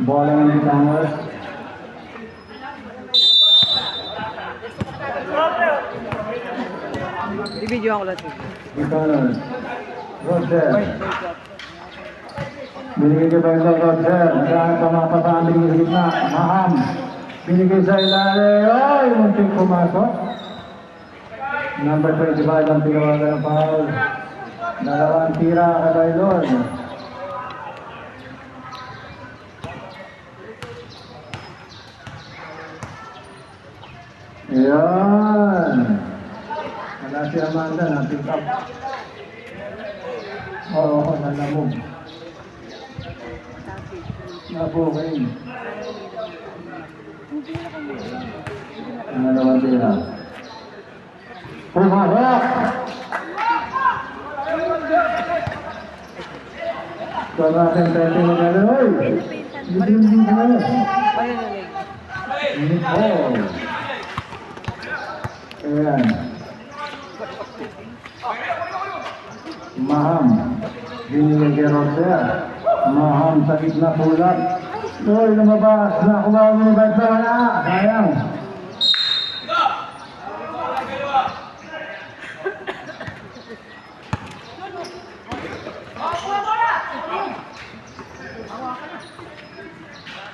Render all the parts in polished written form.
Bola ng Batangas. I-video ako lang. Batangas. Roger. Binigay kay Bento Roger. Nagkaan pa mapasaan sa gitna. Maham. Binigay sa ilalim. Ay, munting pumasok. Number 25 ang tinawagan ng foul. Dalawang tira kay Bailon. Ayan. Wala si Amanda, na-pick up. Oo, nalamog. Nabukay. Ang dalawang tira. Pumasok! Ito natin 30 na gano'n. Oy! Hindi ka na. Nicole. Ayan. Maham. Binigay kay Roser. Maham sa gitna pulat. Uy, lumabas. Nakuha mo yung bag na. Sayang.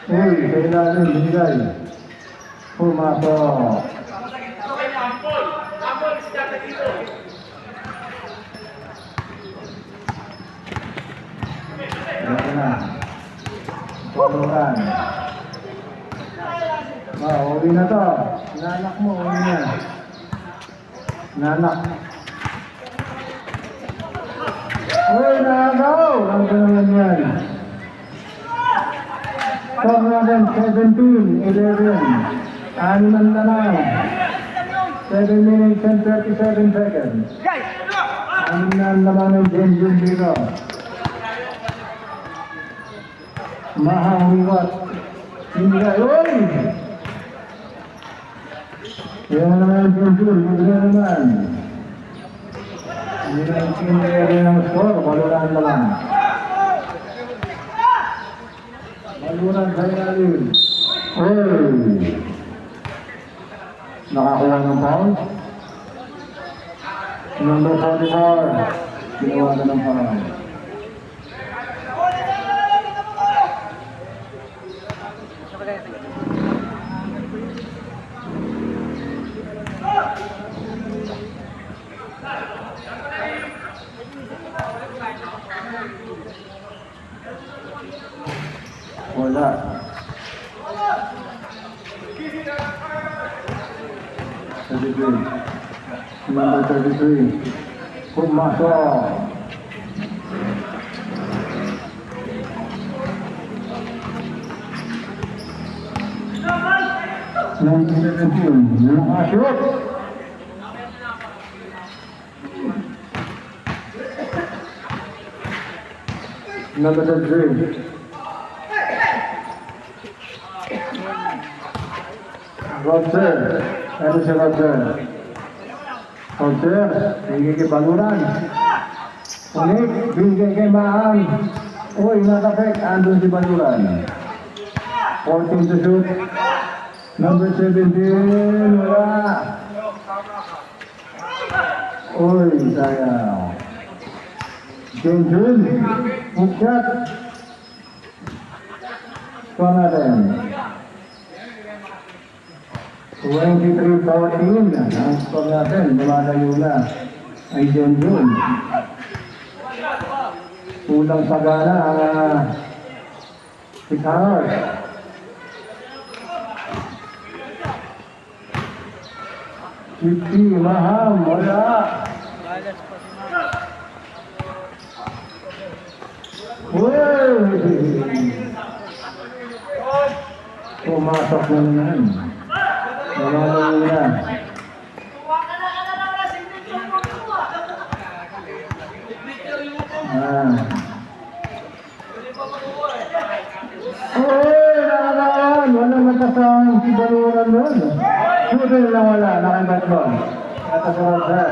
Uy, kailangan binigay. Pumasok. Ayan na. Tulungan. Uwi na to. Nanak mo, uwi na. Nanak. Uy, nagaw! Ang naman yan. Score natin 17-11. Anuman na lang. 7 minutes and 37 seconds. Anuman naman ang Jenjun dito. Mahawiwat. Hindi ka, uy! Yan naman ang Jenjun. Hindi naman. Hindi na rin ang score. Walulaan na lang. Walulaan sa ilalim. Uy! Nakakuha ng foul. Number 44. Ginawa na ng foul. Wala. Number 33. Pumasok. Number 17. Nakashoot. Number 33. Roger. Ano si Roger? Roger, bigay kay Baluran. Ulit, bigay kay Maham. Uy, nakapek, andun si Baluran. 14 to shoot. Number 17, wala. Uy, sayang. Jenjun, bukat. Score natin. 23-14. Ang score natin, lumalayo na. Ay Jenjun. Kulang sa gana ang 6 hours. Fifty, Maham, wala. Uy! Pumasok na naman. Lumalayo na. Uy, nakakawan. Walang matasang si Baluran doon. Shooter na wala. Nakaimbat doon. Kata sa Roger.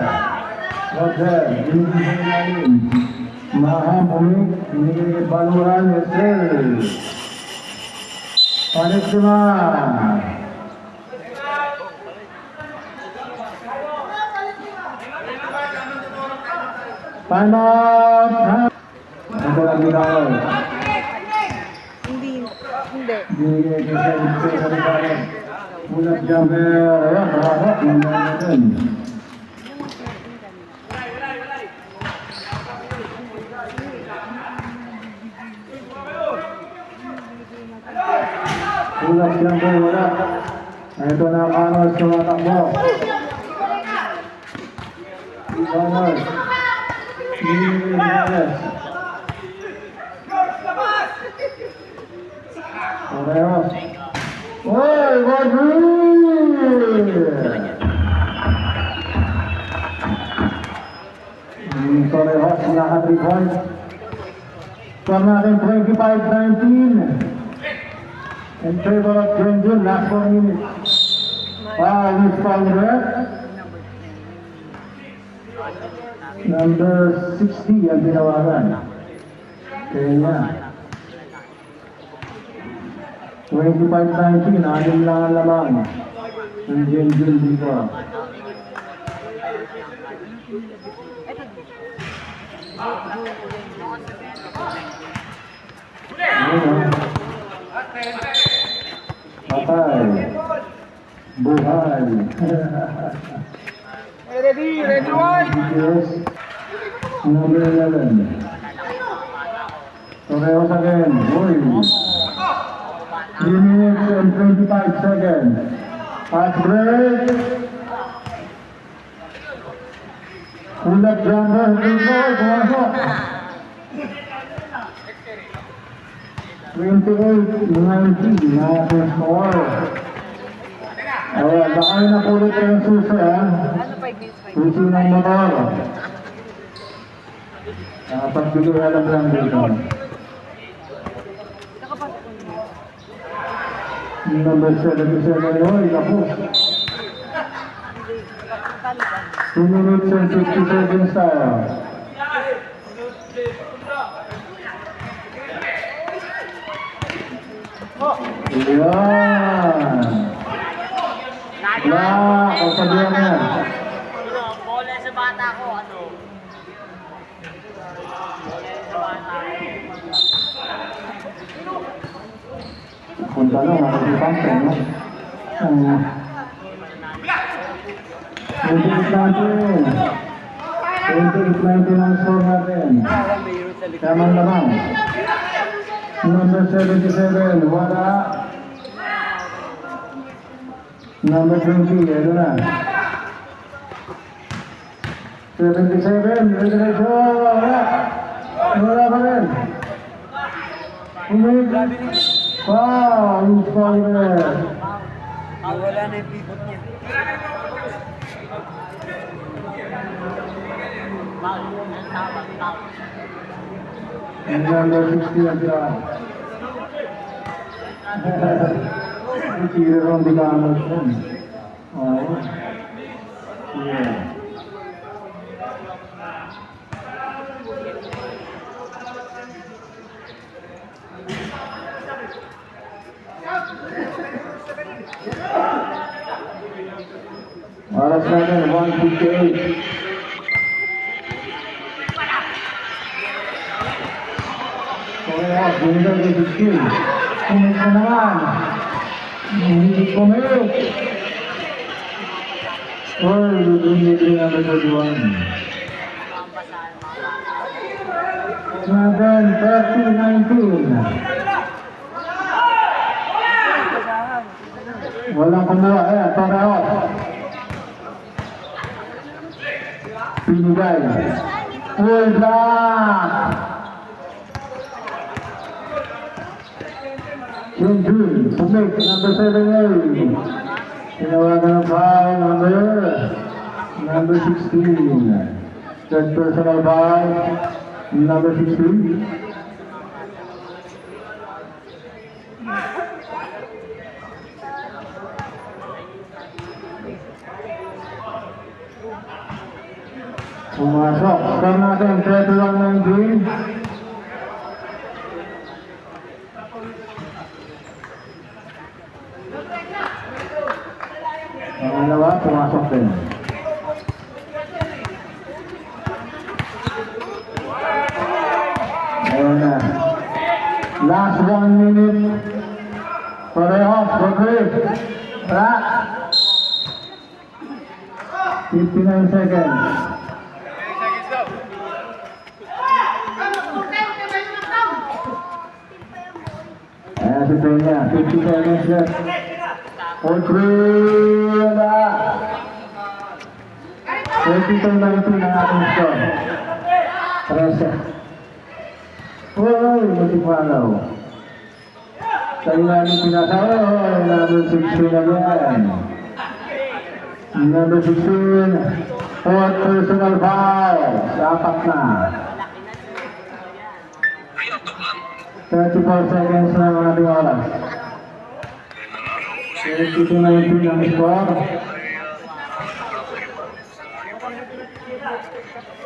Roger, binibigay namin. Maham, umik. Binibigay Baluran. Yes, sir. Biktima. Time out. Ito lang bitaw. Hindi. Hindi sa bitaw. Ulat jumper. Ayan, nakahak. Nandiyan natin. Ulat jumper, ulat. Ito na ang Connors tumatakbo. Connors. Torreos. Oy, Torreos naka 3 points. Score natin 25-19. In favor of Junjun, last 4 minutes. Miss Palmer. Number 60 ang tinawagan. Kenya. 25-19, anim lang ang lamang. Ang Junjun dito. Patay. Buhay. Ready, White! Yes. Number 11. Torreos again. Boy. 3 minutes and 25 seconds. Fast break. Ulat jumper. Pumasok. 28-19 na ating score. Ayan, baka yung napulot ko yung susi, ha? Susi ng motor. Pagbili alam lang dito. Number 77, oy, kapos. 2 minutes and 50 seconds tayo. Ayan. Kasabihan na yan. Bola sa bata ko, ano? Bola sa bata ko. Punta lang, nakasipante, no? 28-19 ang score natin. Tamang lamang. Number 77, wala. Number 20, ito na. 77, reservation, wala. Wala pa rin. Wow, yung spoiler. Wala na yung pivot niya. Number 60 ang tira. Tira ang bilangot yan. Oo. Yeah. Oras natin, 1:58. Kaya, bundal ng 16. Kumit na naman. Hindi kumit. Oy, lumit rin ang 31. 30-19. Walang kumuha. Torreos. Pinigay. Uy, block! Junjun, submit, number 7A. Tinawagan ng foul, number 16. Third personal foul, number 16. Pumasok. Score natin, 31-19. pumasok din. Ayun na. Last 1 minute. Parehas, Rodrigo. Wala. 59 seconds. Ayan si Peña, 50 seconds left. Rodrigo, wala. 22-19 ang ating score. 13. Uy, matipalaw. Sa ilalim pinasa, number 16 again. Number 16, fourth personal foul. Dapat na. 34 seconds na ang ating oras. 22-19 ang score.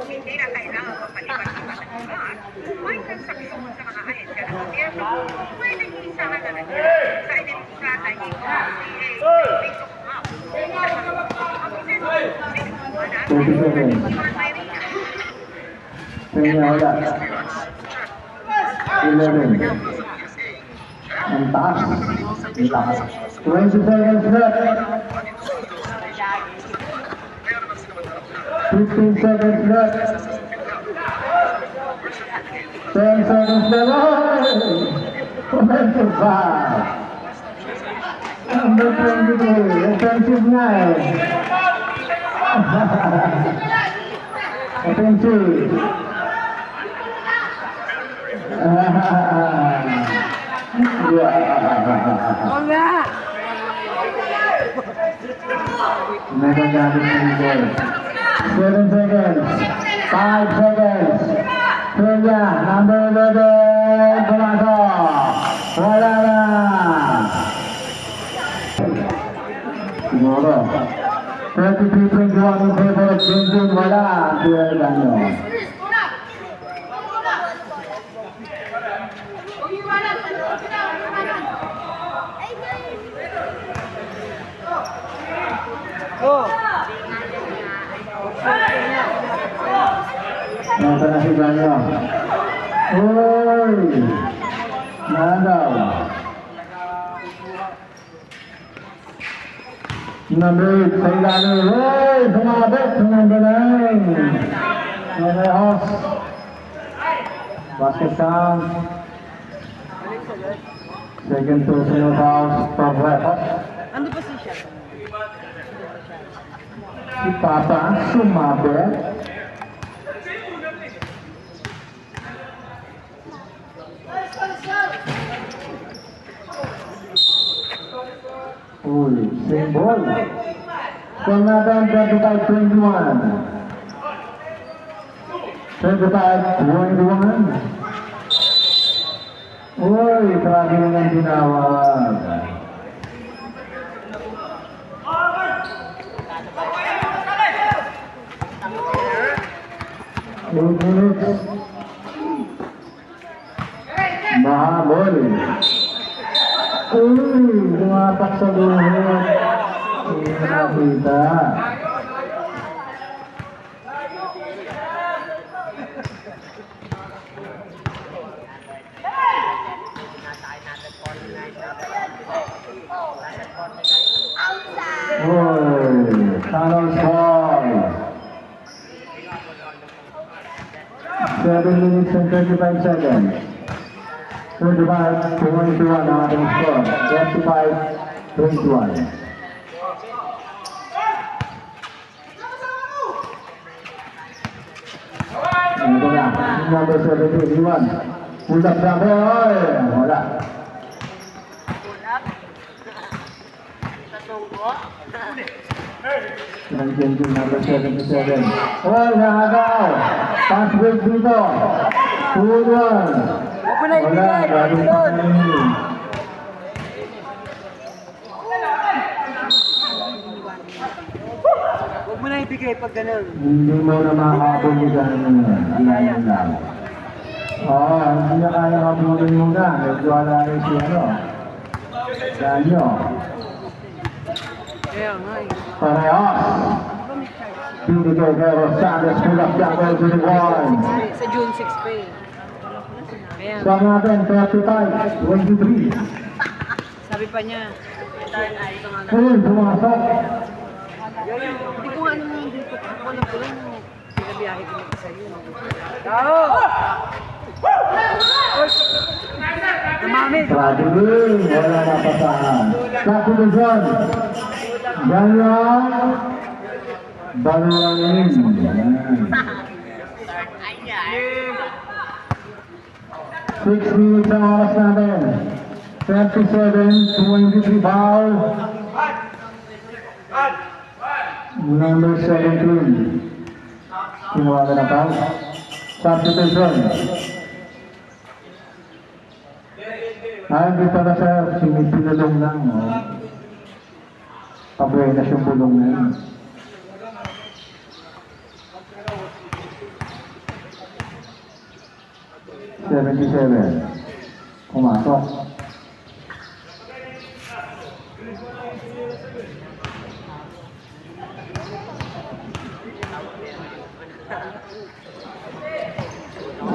Hindi na kailangan mapalipat ng mga lugar. May transaksyon sa mga ahensya ng gobyerno. Pwede isahan na rin sa identifikada ng Facebook Map. Ang 30 seconds. Peña, wala. 11. Ang taas. Ang lakas. 20 seconds left. 15 seconds left. 10 seconds left. Offensive foul. Number 22. Offensive na eh. Offensive. Nagagamit ng goal. 7 seconds. 5 seconds. Peña, number 11. Pumasok. Wala na. Siguro. 33-21 in favor of Junjun. Wala. Pierre Gano. Nasa na si Gano. Uy! Nagaw. Number 8 sa ilalim. Uy! Sumabit sa number 9. Parehas. Basket count. Second personal fouls from Repas. Ano ba siya? Si Papa sumabit. Uy, same ball. Score natin 25-21. 25-21. Uy, grabe naman tinawag. Minutes. Mahabol. Uy, tumatak sa buhok. Hindi nakita. Uy, Carlos Paul. 7 minutes and 35 seconds. 25-21 ang ating score. 25-21. Ito na. Number 17, Iwan. Ulap na po. Wala. Nandiyan din number 77. Oh, nakagaw. Pass break dito. 2-1. Wala, galing pa ngayon. Huwag mo na ibigay pag ganun. Hindi mo na makakabol yung gano'n yun. Iyan lang. Oo, hindi na kaya kabulin mo na. Medyo ala rin si ano. Ganyo. Kaya nga eh. Parehas. Binigay kay Rosales Kulak Jagal Junior. Sa June 6 pa eh. Kaya Sa natin, 35-23. sabi pa niya. Ayun, pumasok. Hindi ko nga ano nung dito. Alam ko lang yung pinabiyahe ko ng isa yun. Tao! Namamit! Traveling, wala napasahan. Subdivision. Ganyan. Balangin. 6 minutes ang oras natin. 37-23 foul. Number 17. Kinuha na foul. Substitution. Hindi pala sir, pinulong lang. Oh. Pabuenas yung pulong na yun. Pumasok.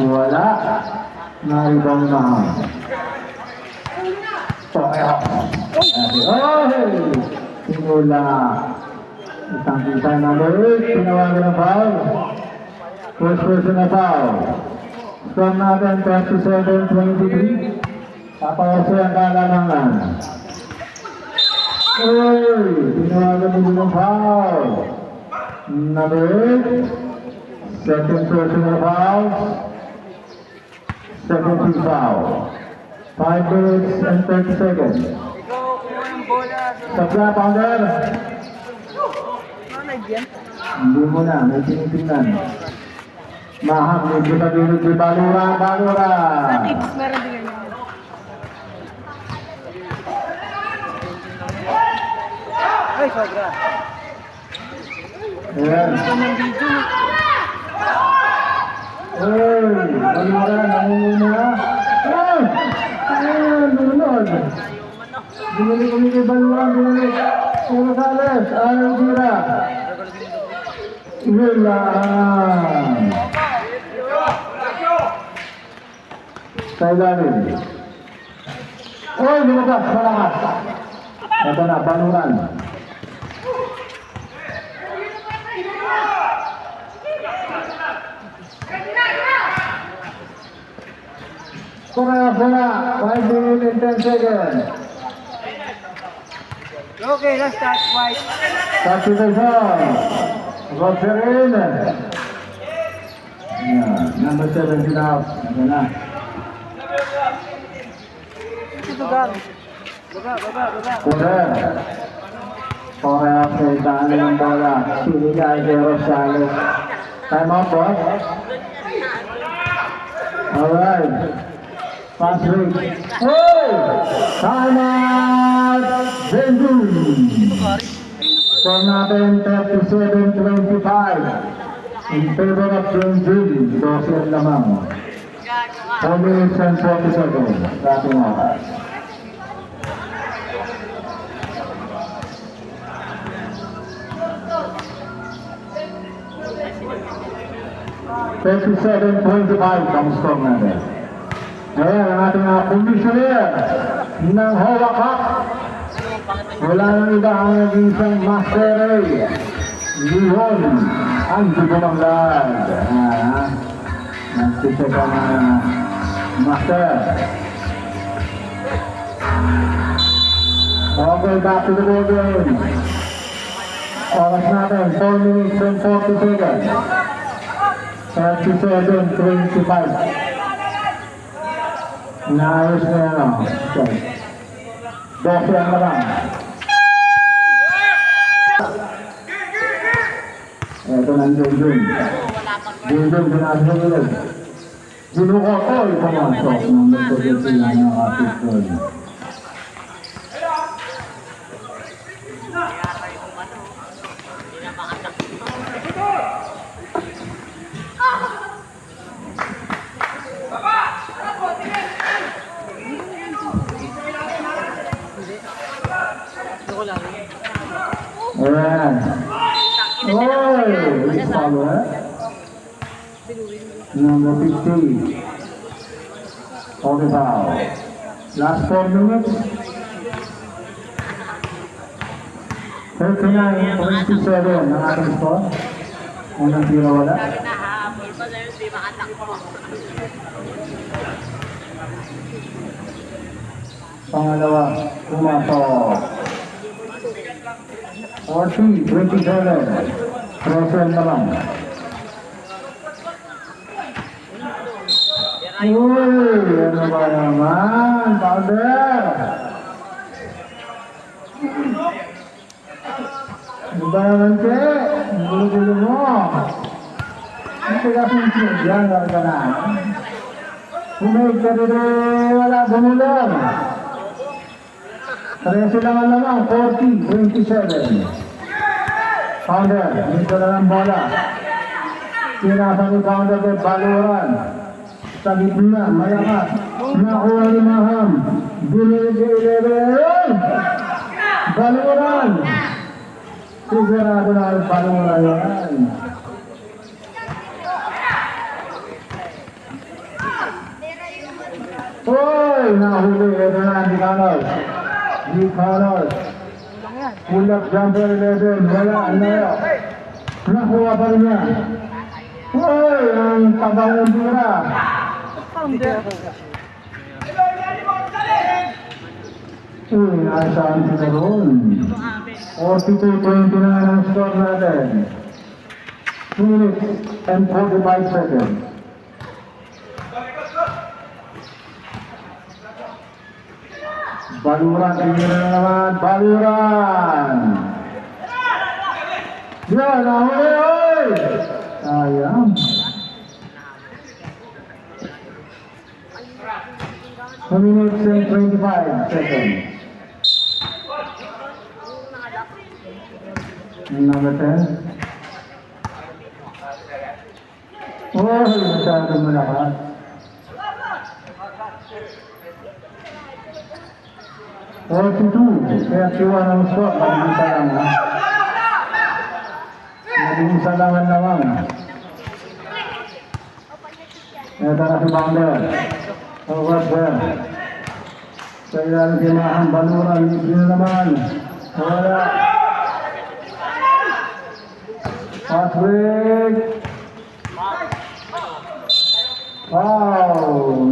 Wala. Naribang na. Simula. Isang kita number 8. Pinawagan ng foul. First person na foul. Score natin 27-23. Papawasi ang kalamangan. Uy! Pinawagan din ng foul. Number 8. Second person na foul. Second team foul. 5 minutes and 30 seconds. Ikaw, kuha ng bola. Sa pounder. Ano yan? Hindi mo na, may tinitingnan. Mahal, medyo tabinig ni Balura. Tips, meron din yan. Ay, sobra. Ayan. Gusto ng video. Uy, Balura, nangunguna. Ay! Ayan, nunod. Binili kami kay Balura, binili. Puro Sales, ayaw tira. Yun lang. Sa ilalim. Uy, lumabas, malakas. Ito na, Baluran. Pura, 5 minutes and 10 seconds. Okay, last touch, white. Substitution. Rogerin. Yeah, number 17 out. Ito na. Ito gang. Baba. Kuder. Korea sa itaan ng bola. Sinigay kay Rosales. Time out, boss. Alright. Fast break. Hey! Time out! Benjun! Score natin 37-25. In favor of Benjun. 12 ang lamang. 4 minutes and 40 seconds. Sa ating oras. $37-25 ang score natin. Ayan ang ating commissioner ng HOA Cup. Wala nang iba ang nag-isang Master Ray. Lihon ang Dugumanglad. Nag-check ang Master. Okay, back to the ball game. Oras natin, 4 minutes and 40 seconds. 37-25. Naayos na yan o. Okay. 12 ang lang. Ito na ang Junjun. Junjun, pinasok ulit. Ginukotoy, pumasok. Number 2 sila ng kapitol. Ito ko lang. Ayan. Oy! It's foul, eh? Number 50. Okay, foul. Last 4 minutes. 39-27 ang ating score. Unang tira wala. Nahabol pa sa'yo, di makatakbo. Pangalawa, pumasok. 40-27. Pressure naman. Uy, ano ba naman? Powder! Ano ba naman, Che? Ang gulo-gulo mo. Ang tigas ng sinadyan, ka na. Humig ka rin, wala gumulong. 13 naman, 40-27. Pounder, dito na ng bola. Pinasa ni Pounder kay Baluran. Sa gitna, malakas. Nakuha ni Maham. Binilig kay 11. Baluran. Sigurado na ang Baluran yan. Hoy! Nahuli. Ito na ang Dicanos. Dicanos. Pull up jumper 11. Wala. Ano yun? Nakuha pa rin niya. Hoy! Ang tabang ng tira. Uy, nasaan sila roon? 42-20 na ang score natin. 2 minutes and 45 seconds. Baluran, tingin na naman. Baluran! Yan, nahuli, oy! Sayang. 2 minutes and 25 seconds. Number 10. Oh, masyadong malakas. 42. 31 ang score. Mag-isa lang, ha? Mag-isa lang ang naman. Ito na si Pounder. Over there. Sa ilan si Maham Baluran. Hindi na naman. Wala. Patrick. Wow.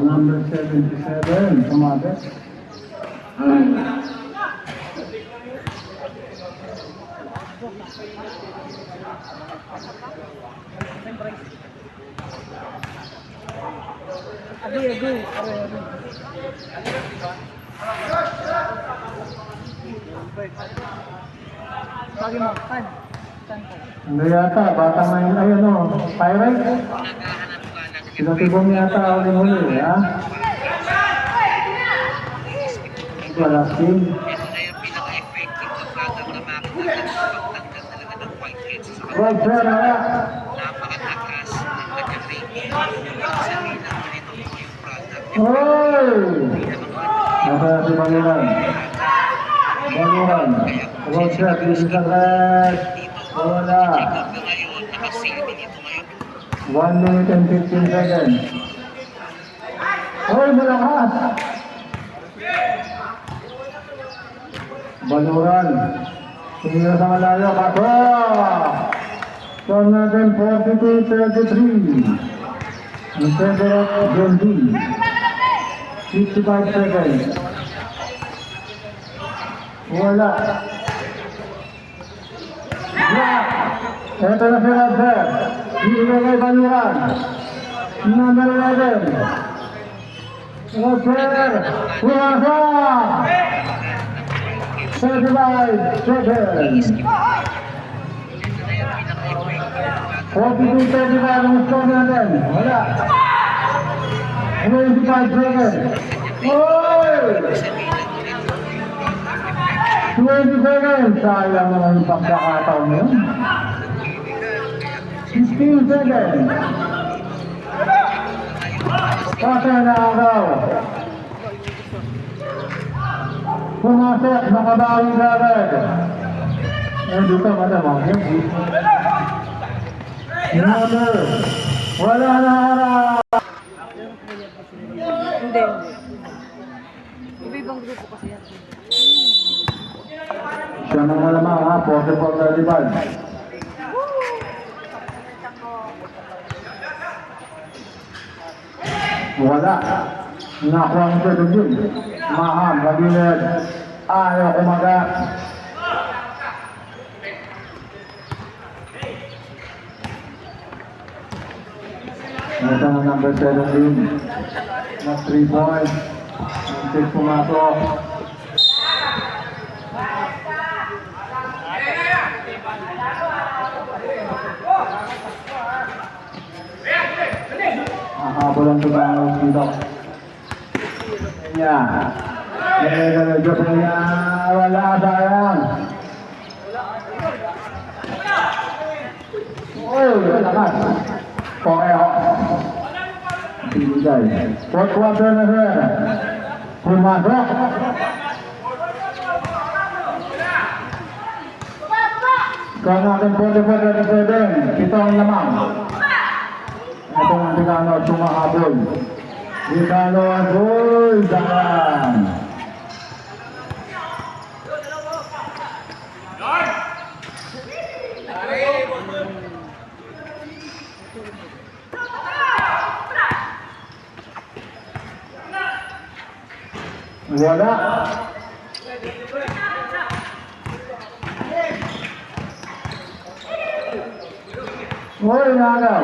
Number 77. Tumabit. Agree. Pagi mo, pan. Ano yata? Bata may ayun o. Pirate? Sinatibong yata uling-uli, ha? Wala team. Ito na yung pinaka-effective na product na makikita ng pagtanggal talaga ng whiteheads sa mga Right there, wala. napakatakas ng nagka-rating. Sabihin naman ito yung product. Hoy! Nasa si Baluran. Baluran. Right there, this is the red. Wala. Check up na ngayon, naka-saving ito ngayon. 1 minute and 15 seconds. Hoy, malakas! Baluran. Tingnan sa malayo. Kaso! Score natin 42-33. In favor of John D. 55 seconds. Wala. Block. Ito na si Roger. Dito kay Baluran. Number 11. Roger. Pumasok! 35 seconds. 42-35 ang score natin. Wala. 25 seconds. Oy! 20 seconds. Sayang naman yung pagkakataon yun. 15 seconds. Pasa na agaw. Pumasok, nakabawi agad. dito malamang. Number. Wala na harap. Hindi. Iba-ibang grupo kasi yan. Siya na malamang ha, 44-35. Wala. Nakuha ang ito din. Maham, Gabilad. Ayaw kumaga. Ito ang number 17. Na 3 points. Ang pumasok. Habol ang tumangaw dito. Kanya. Diyos niya. Wala sayang. Uy, lakas. Pokeo. Pinigay. Fourth quarter na sir. Pumasok. Kaya natin 44-37. Ito ang lamang. Ito ang Tikano sumahabol. Tikano ang goal. Dahan. Wala. Uy, nagaw.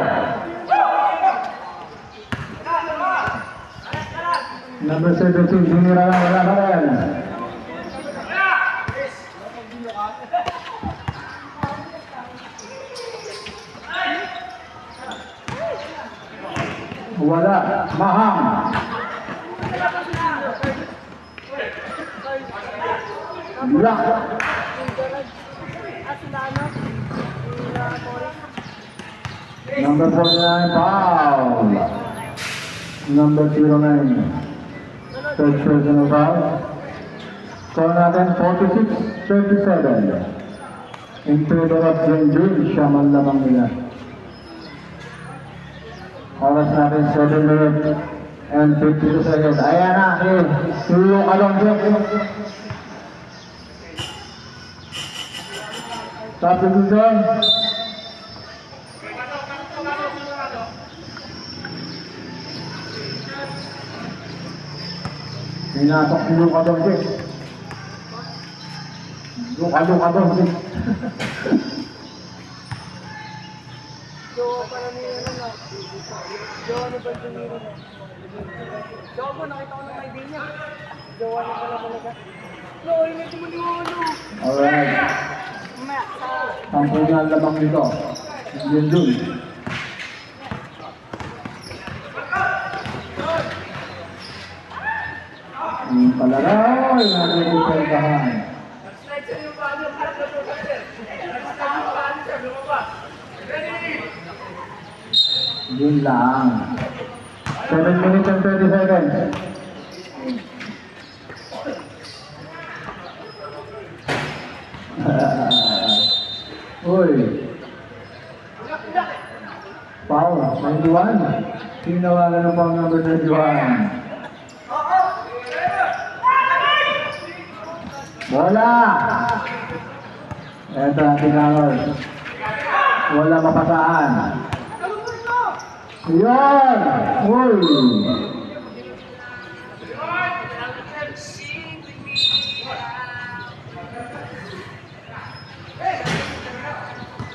Number 17, sinira lang, wala ka rin. Wala. Maham. Block. Number 49, foul. Number 09, third personal foul. Score natin 46-37. In favor of Jenjun, siya man lamang nila. Oras natin 7 minutes and 52 seconds. Ayan na, Tulong Alonso. Sabi ko doon. Pinatok si Luka doon. Luka doon. Jowa para ni ano na. Jowa ni Banjumiro. Jowa ko, nakita ko ng ID niya. Jowa niya pala talaga. No, hindi mo niwano. Alright. Mamaya, sa... Sampung na lamang dito. Yun dun. Yung palaraw, natin yung pagkahan. Yun lang. 7 minutes and 30 seconds. Uy. Foul, 91. Tinawagan ng pang number 91. Bola! Ito ang tinawag. Wala mapasaan. Yan! Uy!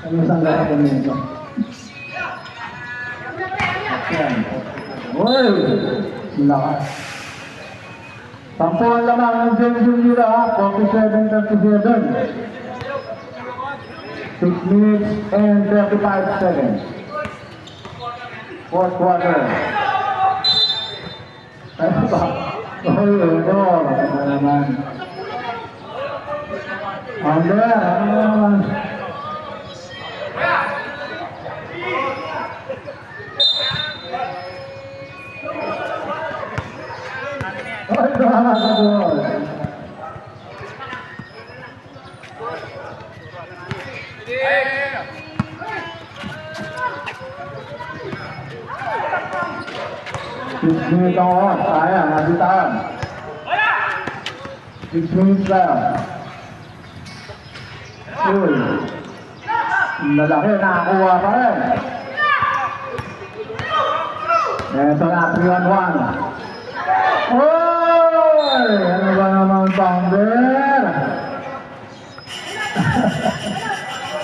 Ano saan ka po nito? Yan. Uy! Lakas. Tampuan lamang ng Jenjun nila ha, 47-37. 6 minutes and 35 seconds. Fourth quarter. Ano ba? Uy, ito. Ano naman? Under, ano naman? Ay, drama ka doon. 6 minutes ang oras. Ayan, nasitaan. 6 minutes left. Uy. Malaki, nakakuha pa rin. Ito na, 3-on-1. Uy! Ano ba naman pounder?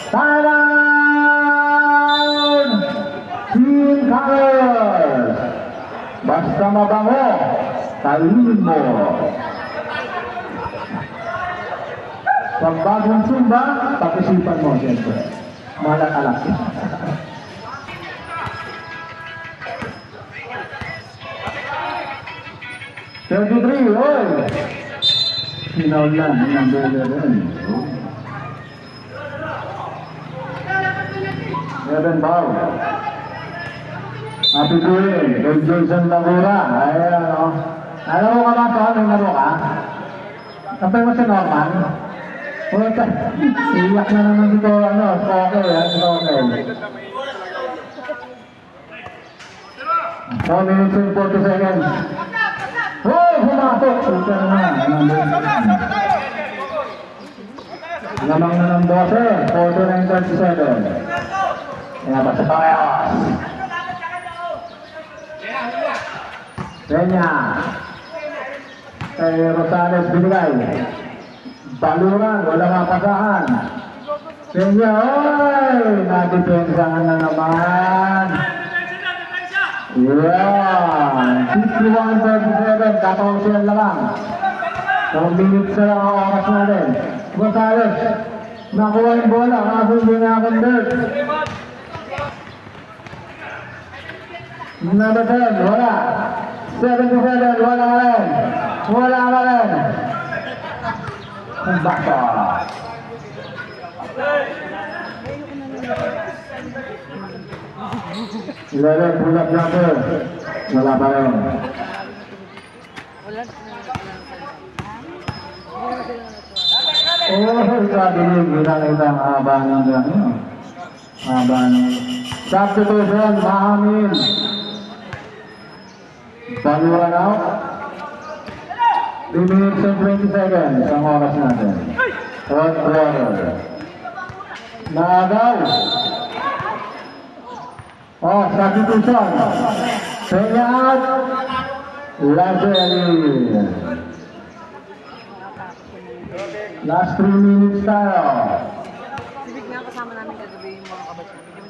Thailand! Team Colors! Basta mabango, talin mo. Pag bagong sumba, pag-isipan mo, siyempre. Malak-alak. 33, oy! Sinaw lang, number 11. 11 ball. Happy Queen, kay Jason Lagura. Ayan, o. Alam mo ka ba ito? May laro ka? Kapay mo si Norman? Puta, iyak na naman dito, ano, okay, okay. 4 minutes and 40 seconds. Oh, pumasok! Puta naman, lamang na ng 12, 49-37. Kaya pa sa parehas. Kenya. Kay Rosales binigay. Baluran, walang mapasahan. Kenya, oy! Nadepensahan na naman. Yeah! 51-37, 14 lang. 4 minutes na lang ang oras natin. Gonzales, nakuha yung bola, kaso hindi na-convert. Number 10, wala. 77, wala ka rin. Wala ka rin. Basta. Ilalim, pull-up jumper. Wala pa rin. Oh, ikabilig. Kita-kita ang haba ng gano'n. Haba ng... Substitution, Mahamin. Baluran out. 3 minutes and 20 seconds ang oras natin. Fourth quarter. Naagaw. Oh, substitution. Kenya out. Lazeli. Last 3 minutes tayo. Sibig nga kasama namin kagabi yung mga kabatch namin.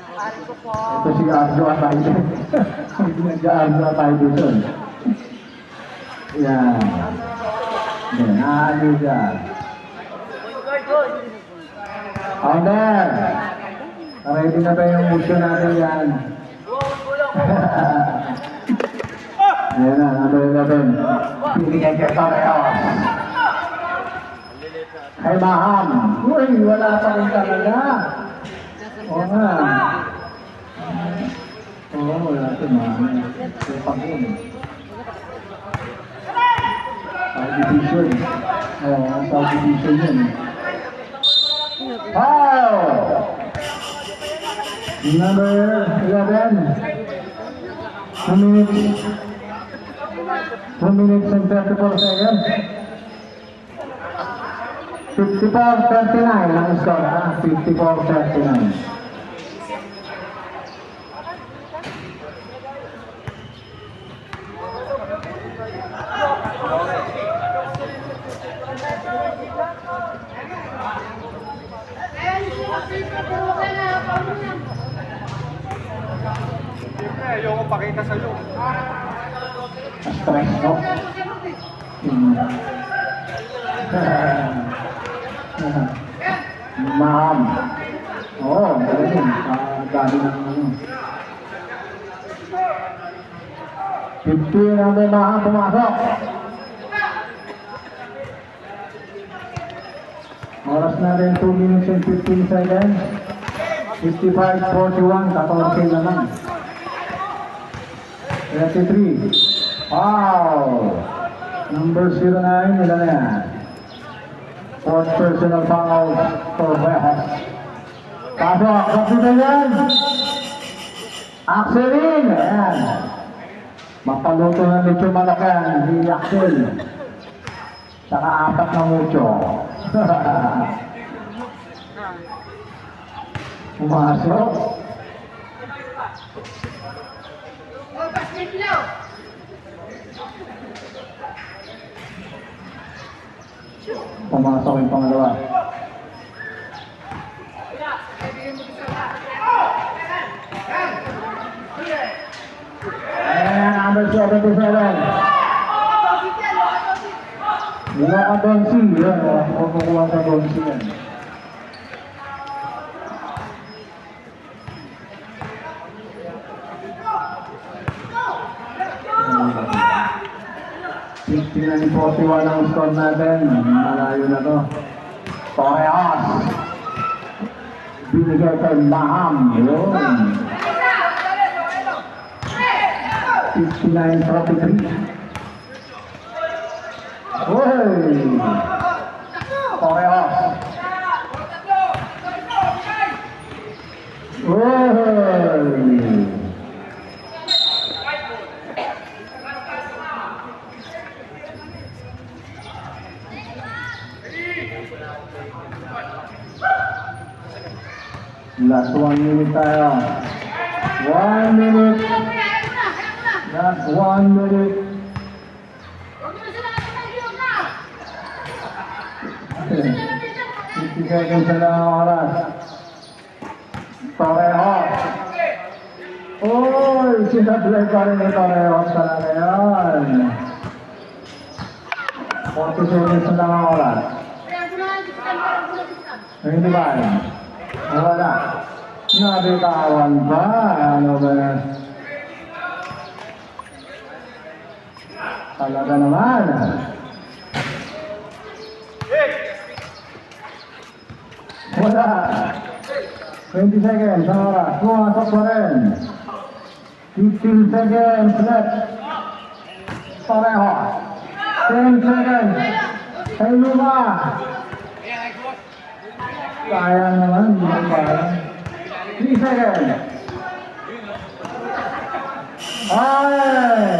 Yung ari ko po. Ito si Arjo Atay. Nag-Arjo Atay dito. Yan. Yan, aali dyan. Pounder! Ready na ba yung motion natin yan? Ayan na, number 11. Pinigay kay Parehas. Kay Maham. Uy, wala pa rin talaga. Oo nga. Oo, wala ito Maham. Ito pang yun. Division. Oo, division yun. Foul! Number 11. 2 minutes. 2 minutes and 34 seconds. 54-39 ang score, ha? 54-39. Ayoko pakita sa'yo. Stress, no? Maham. Oo, galing. Dami ng ano. 15 ang may Maham pumasok. Oras na rin 2 minutes and 15 seconds. 55-41, 14 na lang. 33. Wow! Number 09, nila na yan. Fourth personal foul for Bejas. Pasok, kapit na yan! Axelin! Ayan. Mapaluto ng lechon malakan, si Axel. Saka apat na mucho. Pumasok. Pumasok yung pangalawa. Ayan, number 77. Mula ka Donsi. Yan, kukuha sa Donsi yan. Tingnan ni 41 ang score natin. Malayo na to. Torreos. Binigay kay Maham. Yun. 59-43. Uy! Torreos. Uy! Last 1 minute tayo. 1 minute. Last 1 minute. 50 seconds na lang ang oras. Torreos. Uy! Sinablay pa rin ni Torreos talaga yan. 40 seconds na lang ang oras. Hindi ba yan? Wala. Nabitawan ba? Ano ba yan? Talaga naman. Wala. 20 seconds ang oras. Pumasok pa rin. 15 seconds left. Pareho. 10 seconds. Ay luma. Sayang naman. Hindi mo parang. 3 seconds. Ay!